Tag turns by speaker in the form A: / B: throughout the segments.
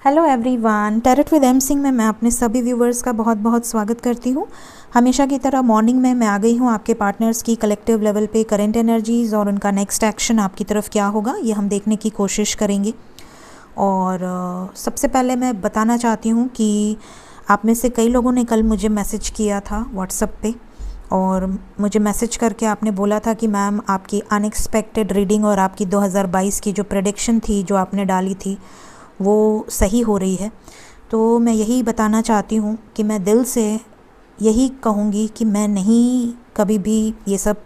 A: Hello everyone, tarot with M Singh में मैं अपने सभी व्यूवर्स का बहुत बहुत स्वागत करती हूँ। हमेशा की तरह मॉर्निंग में मैं आ गई हूँ आपके पार्टनर्स की कलेक्टिव लेवल पे करंट एनर्जीज़ और उनका नेक्स्ट एक्शन आपकी तरफ क्या होगा ये हम देखने की कोशिश करेंगे। और सबसे पहले मैं बताना चाहती हूँ कि आप में से कई लोगों ने कल मुझे मैसेज किया था व्हाट्सएप पे और मुझे मैसेज करके आपने बोला था कि मैम आपकी अनएक्सपेक्टेड रीडिंग और आपकी 2022 की जो प्रेडिक्शन थी जो आपने डाली थी वो सही हो रही है। तो मैं यही बताना चाहती हूँ कि मैं दिल से यही कहूँगी कि मैं नहीं कभी भी ये सब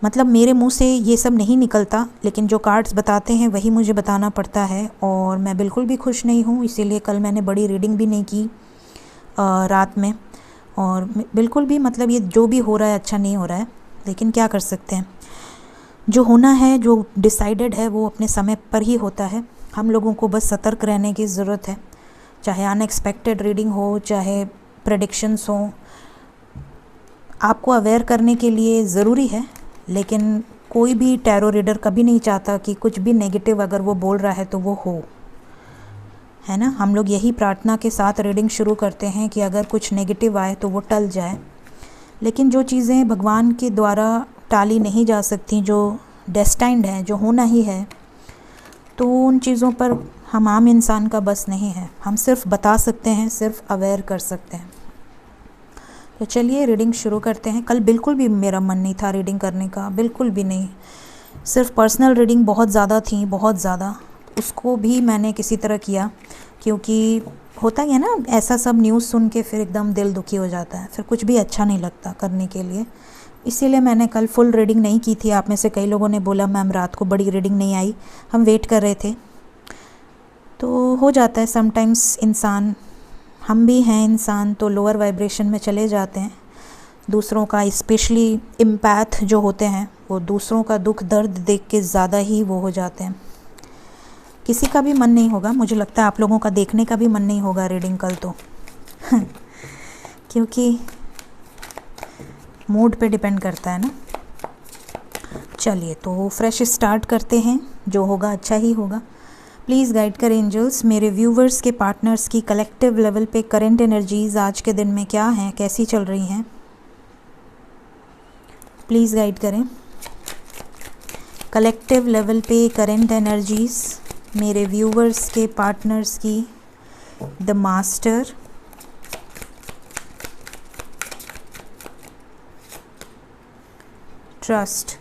A: मतलब मेरे मुंह से ये सब नहीं निकलता, लेकिन जो कार्ड्स बताते हैं वही मुझे बताना पड़ता है। और मैं बिल्कुल भी खुश नहीं हूँ, इसीलिए कल मैंने बड़ी रीडिंग भी नहीं की रात में। और बिल्कुल भी मतलब ये जो भी हो रहा है अच्छा नहीं हो रहा है, लेकिन क्या कर सकते हैं। जो होना है, जो डिसाइडेड है वो अपने समय पर ही होता है। हम लोगों को बस सतर्क रहने की ज़रूरत है, चाहे अनएक्सपेक्टेड रीडिंग हो चाहे प्रेडिक्शंस हो। आपको अवेयर करने के लिए ज़रूरी है, लेकिन कोई भी टैरो रीडर कभी नहीं चाहता कि कुछ भी नेगेटिव अगर वो बोल रहा है तो वो हो, है ना। हम लोग यही प्रार्थना के साथ रीडिंग शुरू करते हैं कि अगर कुछ नेगेटिव आए तो वो टल जाए। लेकिन जो चीज़ें भगवान के द्वारा टाली नहीं जा सकती, जो डेस्टाइंड है, जो होना ही है, तो उन चीज़ों पर हम आम इंसान का बस नहीं है। हम सिर्फ बता सकते हैं, सिर्फ अवेयर कर सकते हैं। तो चलिए रीडिंग शुरू करते हैं। कल बिल्कुल भी मेरा मन नहीं था रीडिंग करने का, बिल्कुल भी नहीं। सिर्फ पर्सनल रीडिंग बहुत ज़्यादा थी, बहुत ज़्यादा। उसको भी मैंने किसी तरह किया, क्योंकि होता ही है ना, ऐसा सब न्यूज़ सुन के फिर एकदम दिल दुखी हो जाता है, फिर कुछ भी अच्छा नहीं लगता करने के लिए। इसीलिए मैंने कल फुल रीडिंग नहीं की थी। आप में से कई लोगों ने बोला मैम रात को बड़ी रीडिंग नहीं आई, हम वेट कर रहे थे। तो हो जाता है समटाइम्स, इंसान हम भी हैं इंसान, तो लोअर वाइब्रेशन में चले जाते हैं। दूसरों का, स्पेशली एम्पैथ जो होते हैं, वो दूसरों का दुख दर्द देख के ज़्यादा ही वो हो जाते हैं। किसी का भी मन नहीं होगा, मुझे लगता है आप लोगों का देखने का भी मन नहीं होगा रीडिंग कल तो क्योंकि मूड पे डिपेंड करता है ना। चलिए तो फ्रेश स्टार्ट करते हैं, जो होगा अच्छा ही होगा। प्लीज़ गाइड करें एंजल्स, मेरे व्यूवर्स के पार्टनर्स की कलेक्टिव लेवल पे करंट एनर्जीज़ आज के दिन में क्या हैं, कैसी चल रही हैं, प्लीज़ गाइड करें। कलेक्टिव लेवल पे करंट एनर्जीज़ मेरे व्यूवर्स के पार्टनर्स की। The master, trust.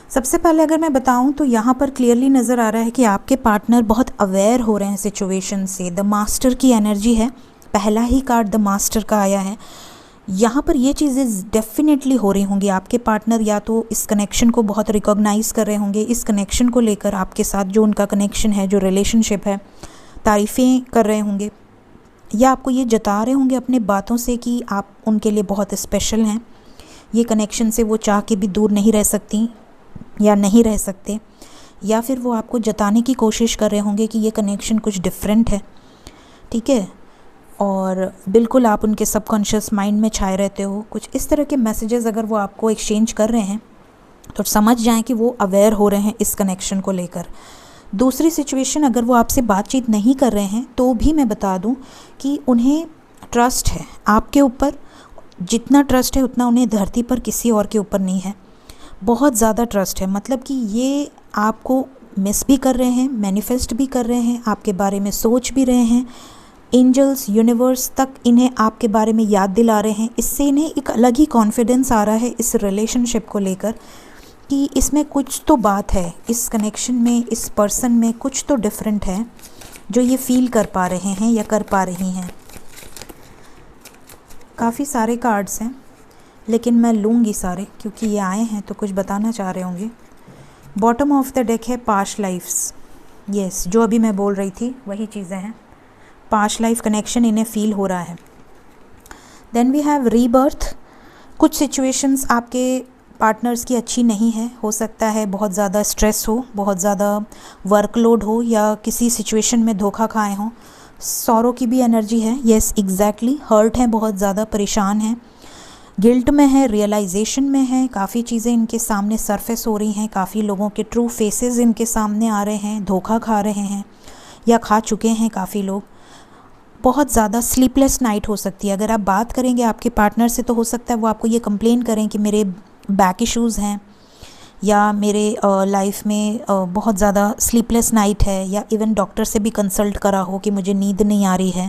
A: सबसे पहले अगर मैं बताऊं तो यहाँ पर क्लियरली नज़र आ रहा है कि आपके पार्टनर बहुत अवेयर हो रहे हैं सिचुएशन से। द मास्टर की एनर्जी है, पहला ही कार्ड द मास्टर का आया है। यहाँ पर ये चीज़ें डेफिनेटली हो रही होंगी। आपके पार्टनर या तो इस कनेक्शन को बहुत रिकॉग्नाइज़ कर रहे होंगे, इस कनेक्शन को लेकर आपके साथ जो उनका कनेक्शन है, जो रिलेशनशिप है, तारीफ़ें कर रहे होंगे, या आपको ये जता रहे होंगे अपने बातों से कि आप उनके लिए बहुत स्पेशल हैं। ये कनेक्शन से वो चाह के भी दूर नहीं रह सकती या नहीं रह सकते, या फिर वो आपको जताने की कोशिश कर रहे होंगे कि ये कनेक्शन कुछ डिफरेंट है, ठीक है। और बिल्कुल आप उनके सबकॉन्शियस माइंड में छाए रहते हो। कुछ इस तरह के मैसेजेस अगर वो आपको एक्सचेंज कर रहे हैं तो समझ जाएं कि वो अवेयर हो रहे हैं इस कनेक्शन को लेकर। दूसरी सिचुएशन, अगर वो आपसे बातचीत नहीं कर रहे हैं तो भी मैं बता दूं कि उन्हें ट्रस्ट है आपके ऊपर। जितना ट्रस्ट है उतना उन्हें धरती पर किसी और के ऊपर नहीं है। बहुत ज़्यादा ट्रस्ट है, मतलब कि ये आपको मिस भी कर रहे हैं, मैनिफेस्ट भी कर रहे हैं, आपके बारे में सोच भी रहे हैं। एंजल्स, यूनिवर्स तक इन्हें आपके बारे में याद दिला रहे हैं। इससे इन्हें एक अलग ही कॉन्फिडेंस आ रहा है इस रिलेशनशिप को लेकर कि इसमें कुछ तो बात है, इस कनेक्शन में, इस पर्सन में कुछ तो डिफरेंट है जो ये फील कर पा रहे हैं या कर पा रही हैं। काफ़ी सारे कार्ड्स हैं, लेकिन मैं लूँगी सारे क्योंकि ये आए हैं तो कुछ बताना चाह रहे होंगे। बॉटम ऑफ द डेक है पास्ट लाइफ्स। यस, जो अभी मैं बोल रही थी वही चीज़ें हैं। पास्ट लाइफ कनेक्शन इन्हें फील हो रहा है। Then we have rebirth. कुछ सिचुएशंस आपके पार्टनर्स की अच्छी नहीं है, हो सकता है बहुत ज़्यादा स्ट्रेस हो, बहुत ज़्यादा वर्कलोड हो, या किसी सिचुएशन में धोखा खाए हों। सॉरो की भी एनर्जी है। यस एग्जैक्टली, हर्ट हैं, बहुत ज़्यादा परेशान हैं, गिल्ट में है, रियलाइजेशन में है। काफ़ी चीज़ें इनके सामने सरफेस हो रही हैं, काफ़ी लोगों के ट्रू फेसेस इनके सामने आ रहे हैं, धोखा खा रहे हैं, या खा चुके हैं काफ़ी लोग। बहुत ज़्यादा स्लीपलेस नाइट हो सकती है। अगर आप बात करेंगे आपके पार्टनर से तो हो सकता है वो आपको ये कंप्लेन करें कि मेरे बैक इश्यूज़ हैं, या मेरे लाइफ में बहुत ज़्यादा स्लीपलेस नाइट है, या इवन डॉक्टर से भी कंसल्ट करा हो कि मुझे नींद नहीं आ रही है,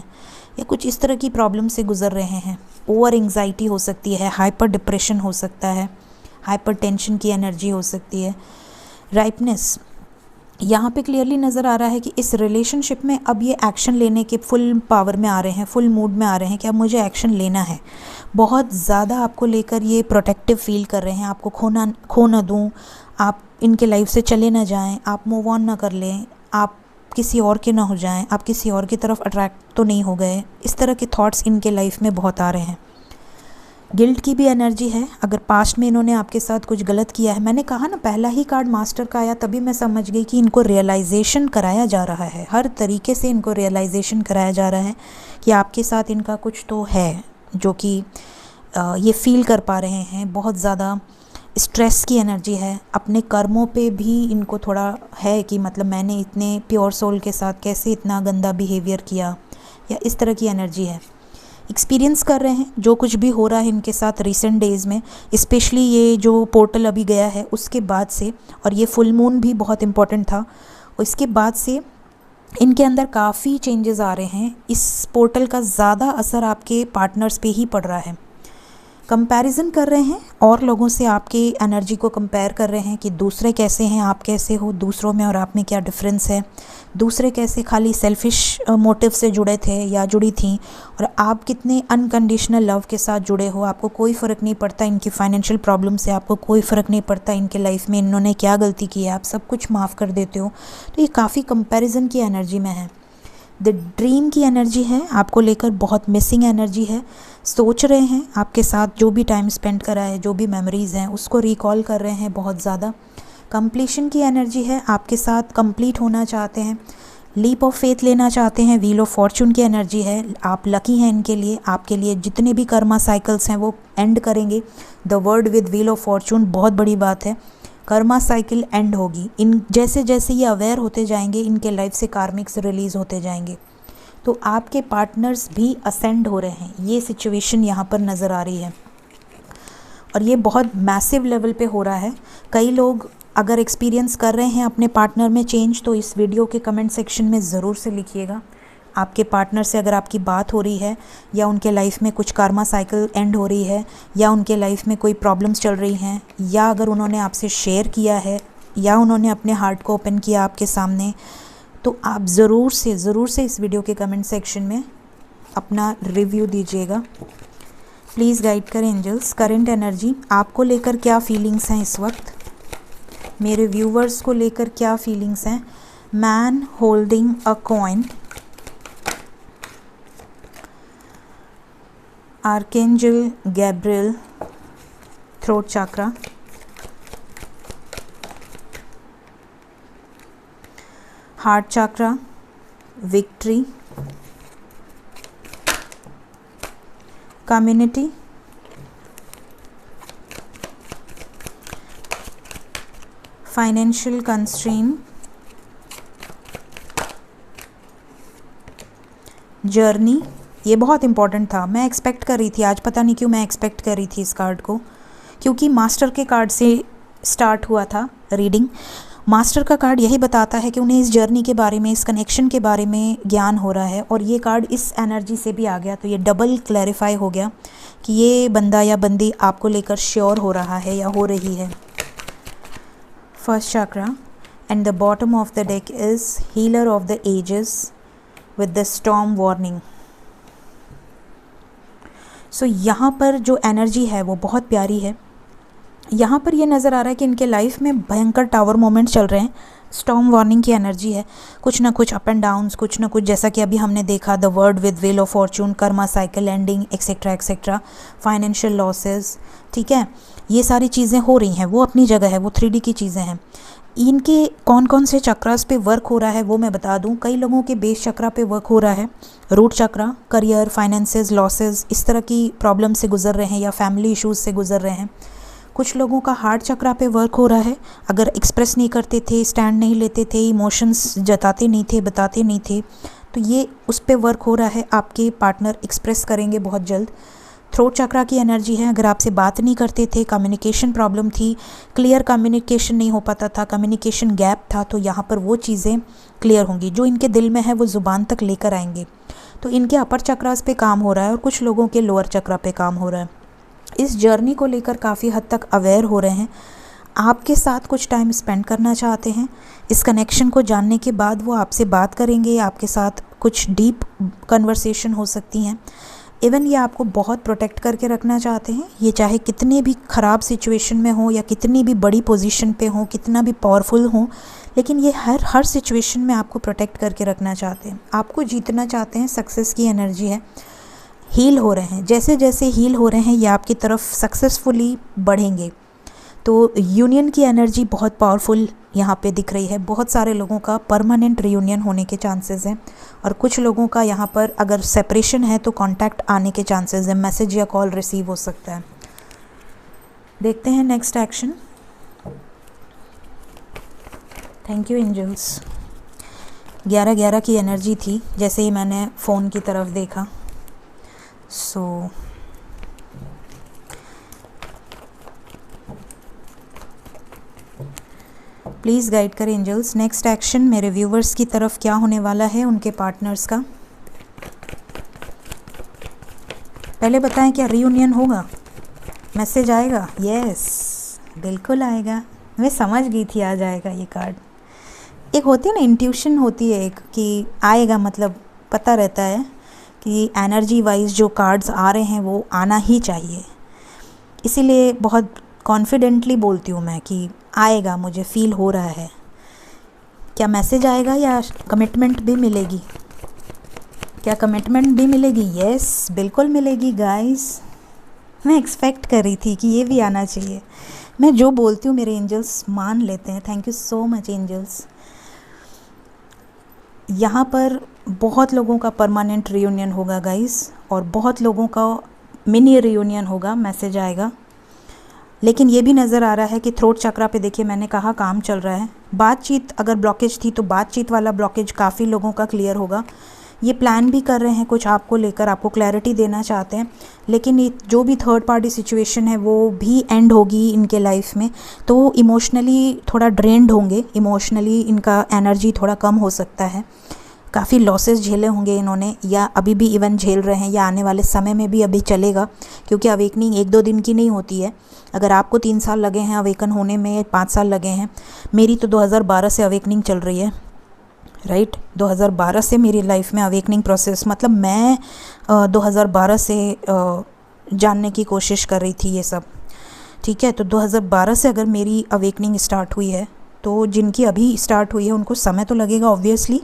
A: या कुछ इस तरह की प्रॉब्लम से गुज़र रहे हैं। ओवर एंग्जाइटी हो सकती है, हाइपर डिप्रेशन हो सकता है, हाइपर टेंशन की एनर्जी हो सकती है। राइपनेस, यहाँ पे क्लियरली नज़र आ रहा है कि इस रिलेशनशिप में अब ये एक्शन लेने के फुल पावर में आ रहे हैं, फुल मूड में आ रहे हैं कि अब मुझे एक्शन लेना है। बहुत ज़्यादा आपको लेकर ये प्रोटेक्टिव फील कर रहे हैं, आपको खो ना दूँ, आप इनके लाइफ से चले ना जाएं, आप मूव ऑन ना कर लें, आप किसी और के ना हो जाएं, आप किसी और की तरफ अट्रैक्ट तो नहीं हो गए। इस तरह के थॉट्स इनके लाइफ में बहुत आ रहे हैं। गिल्ट की भी एनर्जी है। अगर पास्ट में इन्होंने आपके साथ कुछ गलत किया है, मैंने कहा ना पहला ही कार्ड मास्टर का आया तभी मैं समझ गई कि इनको रियलाइजेशन कराया जा रहा है, हर तरीके से इनको रियलाइजेशन कराया जा रहा है कि आपके साथ इनका कुछ तो है, जो कि ये फील कर पा रहे हैं। बहुत ज़्यादा स्ट्रेस की एनर्जी है, अपने कर्मों पे भी इनको थोड़ा है कि मतलब मैंने इतने प्योर सोल के साथ कैसे इतना गंदा बिहेवियर किया, या इस तरह की एनर्जी है। एक्सपीरियंस कर रहे हैं जो कुछ भी हो रहा है इनके साथ रिसेंट डेज़ में, स्पेशली ये जो पोर्टल अभी गया है उसके बाद से, और ये फुल मून भी बहुत इम्पॉर्टेंट था, और इसके बाद से इनके अंदर काफ़ी चेंजेस आ रहे हैं। इस पोर्टल का ज़्यादा असर आपके पार्टनर्स पे ही पड़ रहा है। कंपैरिजन कर रहे हैं और लोगों से, आपकी एनर्जी को कंपेयर कर रहे हैं कि दूसरे कैसे हैं, आप कैसे हो, दूसरों में और आप में क्या डिफरेंस है, दूसरे कैसे खाली सेल्फिश मोटिव से जुड़े थे या जुड़ी थी, और आप कितने अनकंडीशनल लव के साथ जुड़े हो। आपको कोई फ़र्क नहीं पड़ता इनकी फाइनेंशियल प्रॉब्लम से, आपको कोई फ़र्क नहीं पड़ता इनके लाइफ में इन्होंने क्या गलती की है, आप सब कुछ माफ़ कर देते हो। तो ये काफ़ी कंपैरिजन की एनर्जी में है। द ड्रीम की एनर्जी है, आपको लेकर बहुत मिसिंग एनर्जी है। सोच रहे हैं आपके साथ जो भी टाइम स्पेंड करा है, जो भी मेमोरीज़ हैं उसको रिकॉल कर रहे हैं बहुत ज़्यादा। कंप्लीशन की एनर्जी है, आपके साथ कंप्लीट होना चाहते हैं, लीप ऑफ फेथ लेना चाहते हैं। व्हील ऑफ फॉर्चून की एनर्जी है, आप लकी हैं इनके लिए, आपके लिए जितने भी कर्मा साइकिल्स हैं वो एंड करेंगे। The word with wheel of Fortune बहुत बड़ी बात है, कर्मा साइकिल एंड होगी। इन जैसे जैसे ये अवेयर होते जाएंगे इनके लाइफ से कार्मिक्स रिलीज़ होते जाएंगे, तो आपके पार्टनर्स भी असेंड हो रहे हैं। ये सिचुएशन यहाँ पर नज़र आ रही है, और ये बहुत मैसिव लेवल पे हो रहा है। कई लोग अगर एक्सपीरियंस कर रहे हैं अपने पार्टनर में चेंज, तो इस वीडियो के कमेंट सेक्शन में ज़रूर से लिखिएगा। आपके पार्टनर से अगर आपकी बात हो रही है, या उनके लाइफ में कुछ कार्मा साइकिल एंड हो रही है, या उनके लाइफ में कोई प्रॉब्लम्स चल रही हैं, या अगर उन्होंने आपसे शेयर किया है, या उन्होंने अपने हार्ट को ओपन किया आपके सामने, तो आप ज़रूर से इस वीडियो के कमेंट सेक्शन में अपना रिव्यू दीजिएगा। प्लीज़ गाइड करें एंजल्स, करंट एनर्जी आपको लेकर क्या फीलिंग्स हैं इस वक्त, मेरे व्यूवर्स को लेकर क्या फीलिंग्स हैं। Man holding a coin, archangel Gabriel, throat chakra, heart chakra, victory, community, financial constraint, journey. ये बहुत इंपॉर्टेंट था, मैं एक्सपेक्ट कर रही थी आज, पता नहीं क्यों मैं एक्सपेक्ट कर रही थी इस कार्ड को, क्योंकि मास्टर के कार्ड से स्टार्ट हुआ था रीडिंग। मास्टर का कार्ड यही बताता है कि उन्हें इस जर्नी के बारे में, इस कनेक्शन के बारे में ज्ञान हो रहा है, और ये कार्ड इस एनर्जी से भी आ गया, तो ये डबल क्लैरिफाई हो गया कि ये बंदा या बंदी आपको लेकर श्योर हो रहा है या हो रही है। First chakra, and the bottom of the deck is healer of the ages with the storm warning. So यहाँ पर जो एनर्जी है वो बहुत प्यारी है। यहाँ पर ये नज़र आ रहा है कि इनके लाइफ में भयंकर टावर मोमेंट चल रहे हैं, स्टॉर्म वार्निंग की एनर्जी है, कुछ ना कुछ अप एंड डाउन्स, कुछ ना कुछ, जैसा कि अभी हमने देखा the word with wheel of Fortune, Karma cycle ending, etcetera etcetera, financial losses. ठीक है, ये सारी चीज़ें हो रही हैं, वो अपनी जगह है, वो 3D की चीज़ें हैं। इनके कौन कौन से चक्रास पे वर्क हो रहा है वो मैं बता दूं। कई लोगों के बेस चक्रा पे वर्क हो रहा है, रूट चक्रा, करियर, फाइनेंसेस, लॉसेस, इस तरह की प्रॉब्लम से गुजर रहे हैं या फैमिली इश्यूज से गुजर रहे हैं। कुछ लोगों का हार्ट चक्रा पे वर्क हो रहा है। अगर एक्सप्रेस नहीं करते थे, स्टैंड नहीं लेते थे, इमोशंस जताते नहीं थे, बताते नहीं थे, तो ये उस पे वर्क हो रहा है। आपके पार्टनर एक्सप्रेस करेंगे बहुत जल्द। थ्रोट चक्रा की एनर्जी है, अगर आपसे बात नहीं करते थे, कम्युनिकेशन प्रॉब्लम थी, क्लियर कम्युनिकेशन नहीं हो पाता था, कम्युनिकेशन गैप था, तो यहाँ पर वो चीज़ें क्लियर होंगी। जो इनके दिल में है वो ज़ुबान तक लेकर आएंगे। तो इनके अपर चक्रास पे काम हो रहा है और कुछ लोगों के लोअर चक्रा पे काम हो रहा है। इस जर्नी को लेकर काफ़ी हद तक अवेयर हो रहे हैं, आपके साथ कुछ टाइम स्पेंड करना चाहते हैं। इस कनेक्शन को जानने के बाद वो आपसे बात करेंगे, आपके साथ कुछ डीप कन्वर्सेशन हो सकती हैं। इवन ये आपको बहुत प्रोटेक्ट करके रखना चाहते हैं। ये चाहे कितने भी ख़राब सिचुएशन में हो या कितनी भी बड़ी पोजीशन पे हो, कितना भी पावरफुल हो, लेकिन ये हर सिचुएशन में आपको प्रोटेक्ट करके रखना चाहते हैं, आपको जीतना चाहते हैं। सक्सेस की एनर्जी है, हील हो रहे हैं। जैसे जैसे हील हो रहे हैं ये आपकी तरफ सक्सेसफुली बढ़ेंगे। तो यूनियन की एनर्जी बहुत पावरफुल यहाँ पे दिख रही है। बहुत सारे लोगों का परमानेंट रियूनियन होने के चांसेस हैं और कुछ लोगों का यहाँ पर अगर सेपरेशन है तो कांटेक्ट आने के चांसेस हैं, मैसेज या कॉल रिसीव हो सकता है। देखते हैं next action. Thank you angels. 11-11 की एनर्जी थी जैसे ही मैंने फ़ोन की तरफ देखा। सो प्लीज़ गाइड करें एंजल्स। नेक्स्ट एक्शन मेरे व्यूवर्स की तरफ क्या होने वाला है, उनके पार्टनर्स का। पहले बताएं क्या रीयूनियन होगा, मैसेज आएगा? यस, बिल्कुल आएगा। मैं समझ गई थी आ जाएगा ये कार्ड। एक होती है ना, इंट्यूशन होती है एक कि आएगा, मतलब पता रहता है कि एनर्जी वाइज जो कार्ड्स आ रहे हैं वो आना ही चाहिए। इसीलिए बहुत कॉन्फिडेंटली बोलती हूँ मैं कि आएगा, मुझे फील हो रहा है। क्या मैसेज आएगा या कमिटमेंट भी मिलेगी? क्या कमिटमेंट भी मिलेगी? यस, बिल्कुल मिलेगी गाइस। मैं एक्सपेक्ट कर रही थी कि ये भी आना चाहिए। मैं जो बोलती हूँ मेरे एंजल्स मान लेते हैं। Thank you so much angels. यहाँ पर बहुत लोगों का परमानेंट रियूनियन होगा गाइस और बहुत लोगों का मिनी रियूनियन होगा, मैसेज आएगा। लेकिन ये भी नज़र आ रहा है कि थ्रोट चक्रा पे देखिए मैंने कहा काम चल रहा है। बातचीत अगर ब्लॉकेज थी तो बातचीत वाला ब्लॉकेज काफ़ी लोगों का क्लियर होगा। ये प्लान भी कर रहे हैं कुछ आपको लेकर, आपको क्लैरिटी देना चाहते हैं, लेकिन ये जो भी थर्ड पार्टी सिचुएशन है वो भी एंड होगी इनके लाइफ में। तो इमोशनली थोड़ा ड्रेन्ड होंगे, इमोशनली इनका एनर्जी थोड़ा कम हो सकता है। काफ़ी लॉसेस झेले होंगे इन्होंने, या अभी भी इवन झेल रहे हैं, या आने वाले समय में भी अभी चलेगा, क्योंकि अवेकनिंग 1-2 दिन की नहीं होती है। अगर आपको 3 साल लगे हैं अवेकन होने में, 5 साल लगे हैं, मेरी तो 2012 से अवेकनिंग चल रही है, राइट। 2012 से मेरी लाइफ में अवेकनिंग प्रोसेस, मतलब मैं 2012 से जानने की कोशिश कर रही थी ये सब, ठीक है। तो 2012 से अगर मेरी अवेकनिंग स्टार्ट हुई है, तो जिनकी अभी स्टार्ट हुई है उनको समय तो लगेगा ऑब्वियसली,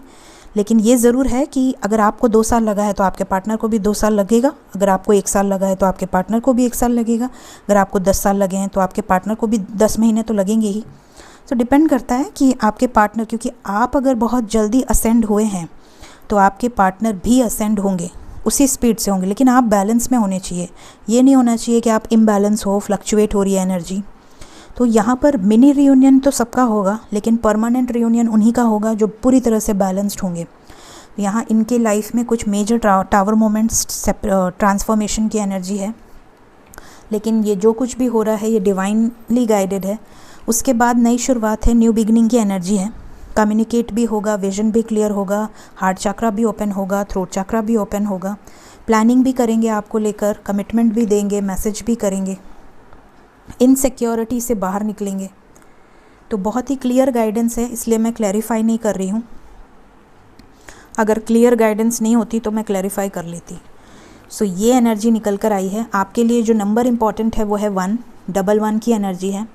A: लेकिन ये ज़रूर है कि अगर आपको 2 साल लगा है तो आपके पार्टनर को भी 2 साल लगेगा। अगर आपको 1 साल लगा है तो आपके पार्टनर को भी 1 साल लगेगा। अगर आपको 10 साल लगे हैं तो आपके पार्टनर को भी 10 महीने तो लगेंगे ही। तो डिपेंड करता है कि आपके पार्टनर, क्योंकि आप अगर बहुत जल्दी असेंड हुए हैं तो आपके पार्टनर भी असेंड होंगे, उसी स्पीड से होंगे, लेकिन आप बैलेंस में होने चाहिए। ये नहीं होना चाहिए कि आप इम्बैलेंस हो, फ्लक्चुएट हो रही है एनर्जी। तो यहाँ पर मिनी रियूनियन तो सबका होगा, लेकिन परमानेंट रियूनियन उन्हीं का होगा जो पूरी तरह से बैलेंस्ड होंगे। यहाँ इनके लाइफ में कुछ मेजर टावर मोमेंट्स, ट्रांसफॉर्मेशन की एनर्जी है, लेकिन ये जो कुछ भी हो रहा है ये डिवाइनली गाइडेड है। उसके बाद नई शुरुआत है, न्यू बिगनिंग की एनर्जी है। कम्युनिकेट भी होगा, विजन भी क्लियर होगा, हार्ट चक्रा भी ओपन होगा, थ्रोट चक्रा भी ओपन होगा। प्लानिंग भी करेंगे आपको लेकर, कमिटमेंट भी देंगे, मैसेज भी करेंगे, इनसिक्योरिटी से बाहर निकलेंगे। तो बहुत ही क्लियर गाइडेंस है, इसलिए मैं क्लैरिफाई नहीं कर रही हूँ। अगर क्लियर गाइडेंस नहीं होती तो मैं क्लैरिफाई कर लेती। सो ये एनर्जी निकल कर आई है। आपके लिए जो नंबर इम्पॉर्टेंट है वो है 111 की एनर्जी है।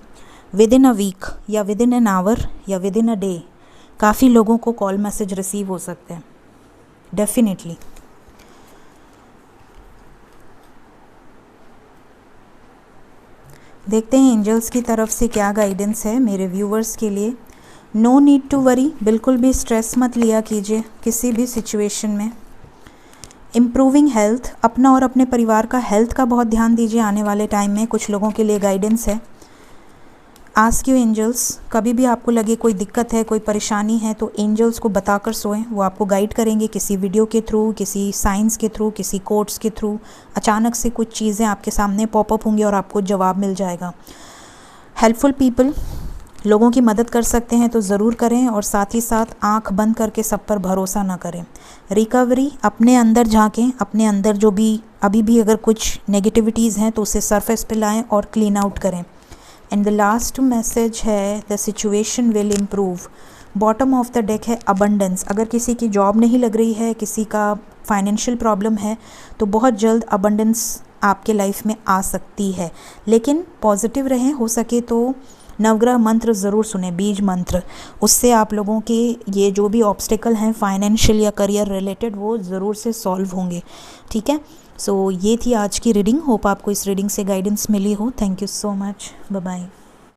A: विद इन अ वीक या विद इन एन आवर या विद इन अ डे काफ़ी लोगों को कॉल मैसेज रिसीव हो सकते हैं, डेफिनेटली। देखते हैं एंजल्स की तरफ से क्या गाइडेंस है मेरे व्यूवर्स के लिए। नो नीड टू वरी, बिल्कुल भी स्ट्रेस मत लिया कीजिए किसी भी सिचुएशन में। इम्प्रूविंग हेल्थ, अपना और अपने परिवार का हेल्थ का बहुत ध्यान दीजिए आने वाले टाइम में। कुछ लोगों के लिए गाइडेंस है आस्क यू एंजल्स, कभी भी आपको लगे कोई दिक्कत है, कोई परेशानी है, तो एंजल्स को बताकर सोएं। वो आपको गाइड करेंगे किसी वीडियो के थ्रू, किसी साइंस के थ्रू, किसी कोट्स के थ्रू। अचानक से कुछ चीज़ें आपके सामने पॉपअप होंगी और आपको जवाब मिल जाएगा। हेल्पफुल पीपल, लोगों की मदद कर सकते हैं तो ज़रूर करें, और साथ ही साथ आंख बंद करके सब पर भरोसा ना करें। रिकवरी, अपने अंदर झांकें, अपने अंदर जो भी अभी भी अगर कुछ नेगेटिविटीज़ हैं तो उसे सरफेस पे लाएं और क्लीन आउट करें। एंड द लास्ट मैसेज है the situation will improve. Bottom of the deck है अबंडेंस। अगर किसी की जॉब नहीं लग रही है, किसी का फाइनेंशियल प्रॉब्लम है, तो बहुत जल्द अबंडेंस आपके लाइफ में आ सकती है। लेकिन पॉजिटिव रहें, हो सके तो नवग्रह मंत्र ज़रूर सुने, बीज मंत्र। उससे आप लोगों के ये जो भी ऑब्स्टिकल हैं फाइनेंशियल या करियर रिलेटेड, वो ज़रूर से सॉल्व होंगे। ठीक है, सो ये थी आज की रीडिंग। होप आपको इस रीडिंग से गाइडेंस मिली हो। Thank you so much, bye bye.